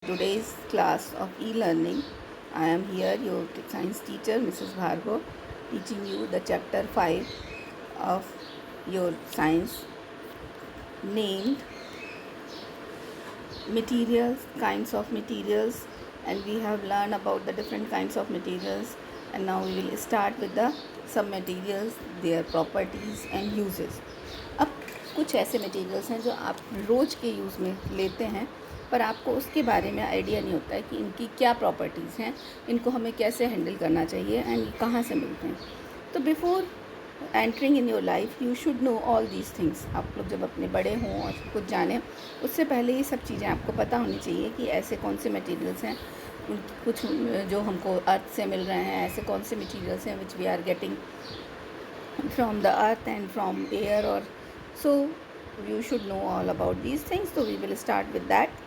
today's class of e-learning. I am here, your science teacher, Mrs. Bhargav, teaching you the chapter 5 of your science named materials, kinds of materials, and we have learned about the different kinds of materials, and now we will start with the some materials, their properties and uses. अब कुछ ऐसे materials हैं जो आप रोज़ के use में लेते हैं, पर आपको उसके बारे में आइडिया नहीं होता है कि इनकी क्या प्रॉपर्टीज़ हैं, इनको हमें कैसे हैंडल करना चाहिए एंड कहाँ से मिलते हैं. तो before entering in your life you should know all these things. आप लोग जब अपने बड़े हों और कुछ जानें, उससे पहले ये सब चीज़ें आपको पता होनी चाहिए कि ऐसे कौन से मटेरियल्स हैं, कुछ जो हमको अर्थ से मिल रहे हैं, ऐसे कौन से मटेरियल्स हैं which we are getting from the earth and from air. और so you should know all about these things, so we will start with that.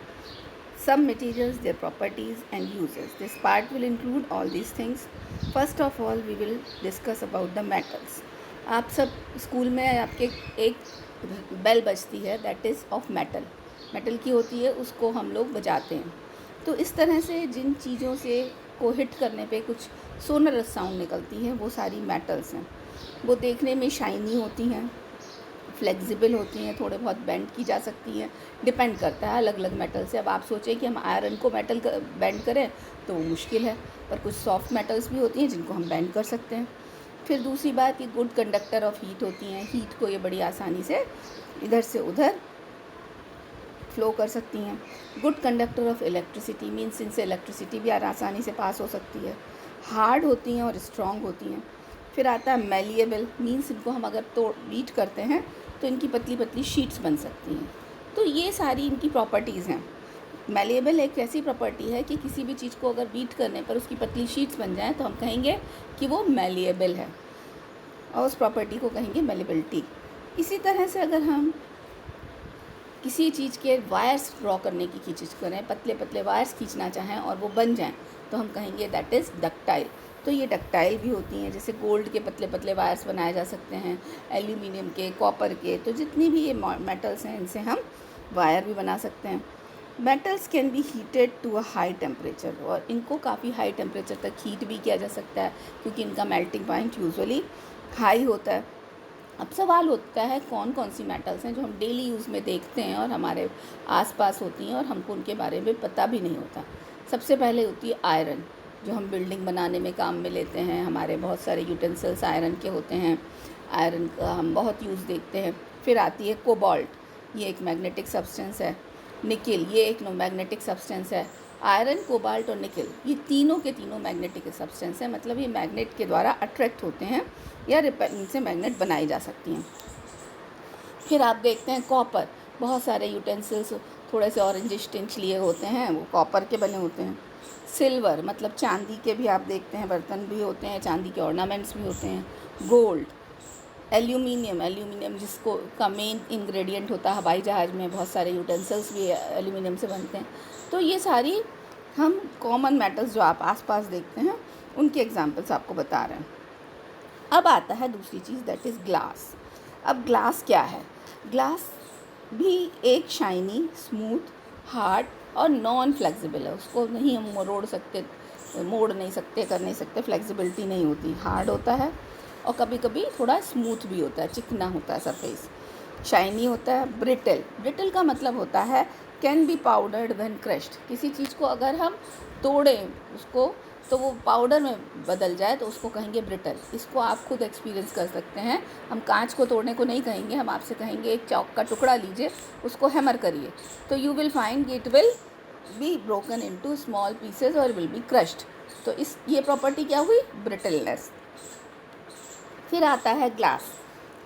Some materials, their properties and uses. This part will include all these things. First of all, we will discuss about the metals. आप सब school में आपके एक bell बजती है, that is of metal. Metal की होती है, उसको हम लोग बजाते हैं. तो इस तरह से जिन चीज़ों से को हिट करने पे कुछ सोनरस साउंड निकलती है, वो सारी मेटल्स हैं. वो देखने में शाइनी होती हैं, फ्लेक्सिबल होती हैं, थोड़े बहुत बेंड की जा सकती हैं, डिपेंड करता है अलग अलग मेटल से. अब आप सोचें कि हम आयरन को मेटल बेंड करें तो वो मुश्किल है, पर कुछ सॉफ्ट मेटल्स भी होती हैं जिनको हम बेंड कर सकते हैं. फिर दूसरी बात, ये गुड कंडक्टर ऑफ हीट होती हैं. हीट को ये बड़ी आसानी से इधर से उधर फ्लो कर सकती हैं. Good conductor of electricity means इनसे इलेक्ट्रिसिटी भी आसानी से पास हो सकती है. हार्ड होती हैं और स्ट्रॉन्ग होती हैं. फिर आता है मेलिएबल, मीन्स इनको हम अगर बीट करते हैं तो इनकी पतली पतली शीट्स बन सकती हैं. तो ये सारी इनकी प्रॉपर्टीज़ हैं. मेलिएबल एक ऐसी प्रॉपर्टी है कि किसी भी चीज़ को अगर बीट करने पर उसकी पतली शीट्स बन जाएं तो हम कहेंगे कि वो मेलिएबल है, और उस प्रॉपर्टी को कहेंगे मेलिएबिलिटी. इसी तरह से अगर हम किसी चीज़ के वायर्स ड्रॉ करने की कोशिश करें, पतले पतले वायर्स खींचना चाहें और वो बन जाएं, तो हम कहेंगे दैट इज़ डक्टाइल. तो ये डक्टाइल भी होती हैं. जैसे गोल्ड के पतले पतले वायर्स बनाए जा सकते हैं, एल्यूमिनियम के, कॉपर के. तो जितनी भी ये मेटल्स हैं, इनसे हम वायर भी बना सकते हैं. Metals can be heated to a high temperature, और इनको काफ़ी हाई टेम्परेचर तक हीट भी किया जा सकता है, क्योंकि इनका मेल्टिंग पॉइंट यूजुअली हाई होता है. अब सवाल होता है कौन कौन सी मेटल्स हैं जो हम डेली यूज़ में देखते हैं और हमारे आसपास होती हैं और हमको उनके बारे में पता भी नहीं होता. सबसे पहले होती है आयरन, जो हम बिल्डिंग बनाने में काम में लेते हैं. हमारे बहुत सारे यूटेंसिल्स आयरन के होते हैं, आयरन का हम बहुत यूज़ देखते हैं. फिर आती है कोबाल्ट, ये एक मैग्नेटिक सब्सटेंस है. निकिल, ये एक मैग्नेटिक सब्सटेंस है. आयरन, कोबाल्ट और निकिल, ये तीनों के तीनों मैग्नेटिक सब्सटेंस हैं. मतलब ये मैग्नेट के द्वारा अट्रैक्ट होते हैं या इनसे मैग्नेट बनाई जा सकती हैं. फिर आप देखते हैं कॉपर, बहुत सारे यूटेंसिल्स थोड़े से ऑरेंजिश टिंच लिए होते हैं, वो कॉपर के बने होते हैं. सिल्वर, मतलब चांदी के भी आप देखते हैं बर्तन भी होते हैं, चांदी के ऑर्नामेंट्स भी होते हैं. गोल्ड, एल्यूमिनियम जिसको का मेन इंग्रेडिएंट होता है हवाई जहाज़ में, बहुत सारे यूटेंसिल्स भी एल्यूमिनियम से बनते हैं. तो ये सारी हम कॉमन मेटल्स जो आप आसपास देखते हैं उनके एग्जांपल्स आपको बता रहे हैं. अब आता है दूसरी चीज़, दैट इज़ ग्लास. अब ग्लास क्या है? ग्लास भी एक शाइनी, स्मूथ, हार्ड और नॉन फ्लेक्सिबल है. उसको नहीं हम मोड़ नहीं सकते, कर नहीं सकते, फ्लेक्सिबिलिटी नहीं होती. हार्ड होता है और कभी कभी थोड़ा स्मूथ भी होता है, चिकना होता है सरफेस. शाइनी होता है. ब्रिटल का मतलब होता है can be powdered when crushed. किसी चीज़ को अगर हम तोड़ें उसको तो वो पाउडर में बदल जाए तो उसको कहेंगे ब्रिटल. इसको आप खुद एक्सपीरियंस कर सकते हैं. हम कांच को तोड़ने को नहीं कहेंगे, हम आपसे कहेंगे एक चौक का टुकड़ा लीजिए, उसको हैमर करिए, तो you will find it will be broken into small pieces और विल बी क्रश्ड. तो ये प्रॉपर्टी क्या हुई? ब्रिटलनेस. फिर आता है ग्लास.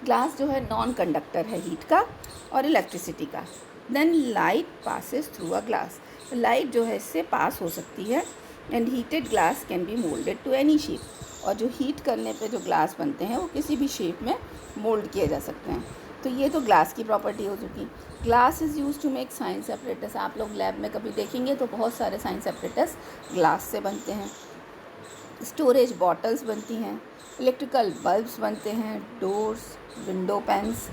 ग्लास जो है नॉन कंडक्टर है हीट का और इलेक्ट्रिसिटी का. Then light passes through a glass. Light जो है इससे पास हो सकती है. And heated glass can be moulded to any shape. और जो हीट करने पे जो ग्लास बनते हैं वो किसी भी शेप में मोल्ड किए जा सकते हैं. तो ये तो ग्लास की प्रॉपर्टी हो चुकी. Glass is use to make science apparatus. आप लोग लैब में कभी देखेंगे तो बहुत सारे साइंस एपरेटस ग्लास से बनते हैं. स्टोरेज बॉटल्स बनती हैं, इलेक्ट्रिकल बल्ब्स बनते हैं, doors, window pans,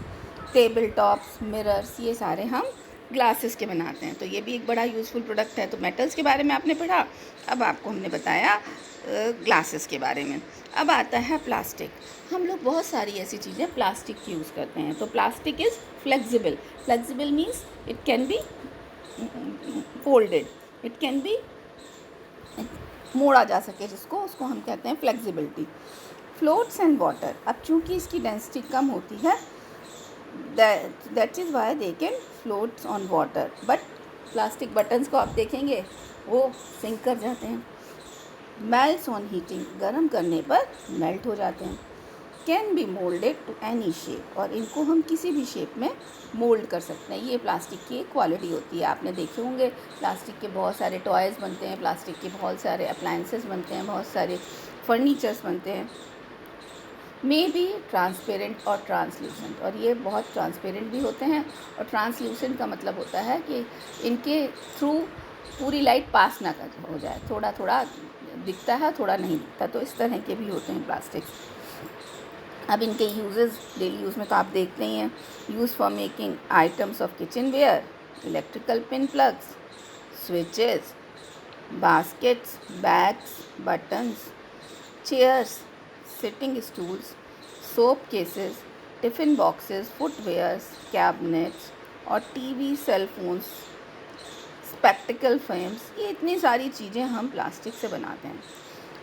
table tops, mirrors, ये सारे हम ग्लासेस के बनाते हैं, तो ये भी एक बड़ा यूज़फुल प्रोडक्ट है। तो मेटल्स के बारे में आपने पढ़ा, अब आपको हमने बताया ग्लासेस के बारे में। अब आता है प्लास्टिक। हम लोग बहुत सारी ऐसी चीज़ें प्लास्टिक की यूज़ करते हैं। तो plastic is flexible. Flexible means it can be folded, it can be मोड़ा जा सके, जिसको उसको हम कहते हैं फ्लेक्सिबिलिटी। Floats and water. अब चूँकि इसकी डेंसिटी कम होती है, that is why they can floats on water. But plastic buttons को आप देखेंगे वो सिंक कर जाते हैं। मेल्ट्स ऑन हीटिंग, गर्म करने पर मेल्ट हो जाते हैं। Can be moulded to any shape, और इनको हम किसी भी शेप में मोल्ड कर सकते हैं। ये प्लास्टिक की एक क्वालिटी होती है। आपने देखे होंगे प्लास्टिक के बहुत सारे टॉयज़ बनते हैं, प्लास्टिक के बहुत सारे अप्लायंसेस बनते हैं, बहुत सारे फर्नीचर्स बनते हैं। मे बी ट्रांसपेरेंट और ट्रांसल्यूसेंट, और ये बहुत ट्रांसपेरेंट भी होते हैं, और ट्रांसल्यूसेंट का मतलब होता है कि इनके थ्रू पूरी लाइट पास ना कर हो जाए, थोड़ा थोड़ा दिखता है, थोड़ा नहीं दिखता। तो इस तरह के भी होते हैं प्लास्टिक्स। अब इनके यूजेस डेली यूज़ में तो आप देखते ही हैं। Use for making items of kitchen ware, electrical pin plugs, switches, baskets, bags, buttons, chairs, sitting stools, soap cases, tiffin boxes, footwears, cabinets और TV, cell phones, spectacle frames, ये इतनी सारी चीज़ें हम प्लास्टिक से बनाते हैं।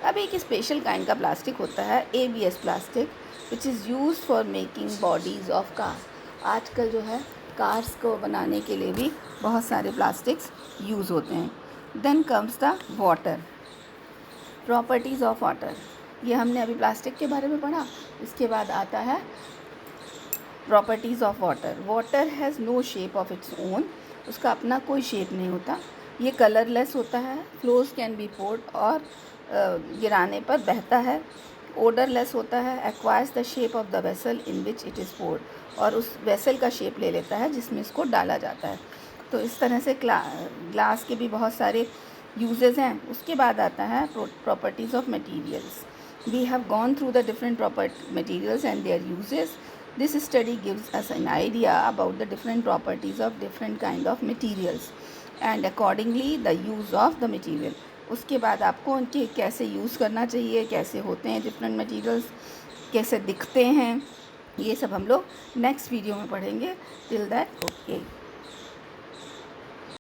अब एक स्पेशल काइंड का प्लास्टिक होता है ABS plastic, which is used for making bodies of cars. आजकल जो है कार्स को बनाने के लिए भी बहुत सारे प्लास्टिक्स यूज़ होते हैं। Then comes the water. Properties of water, ये हमने अभी प्लास्टिक के बारे में पढ़ा। इसके बाद आता है properties of water. Water has no shape of its own, उसका अपना कोई शेप नहीं होता। ये कलरलेस होता है। फ्लोज कैन बी पोर्ड, और गिराने पर बहता है। ओडरलेस होता है। Acquires the shape of the vessel in which it is poured, और उस वेसल का शेप ले लेता है जिसमें इसको डाला जाता है। तो इस तरह से ग्लास के भी बहुत सारे यूजेस हैं। उसके बाद आता है properties of materials. We have gone through the different materials and their uses. This study gives us an idea about the different properties of different kind of materials and accordingly the use of the material. उसके बाद आपको उनके कैसे use करना चाहिए, कैसे होते हैं डिफरेंट मटेरियल्स, कैसे दिखते हैं, ये सब हम लोग नेक्स्ट वीडियो में पढ़ेंगे। Till that okay.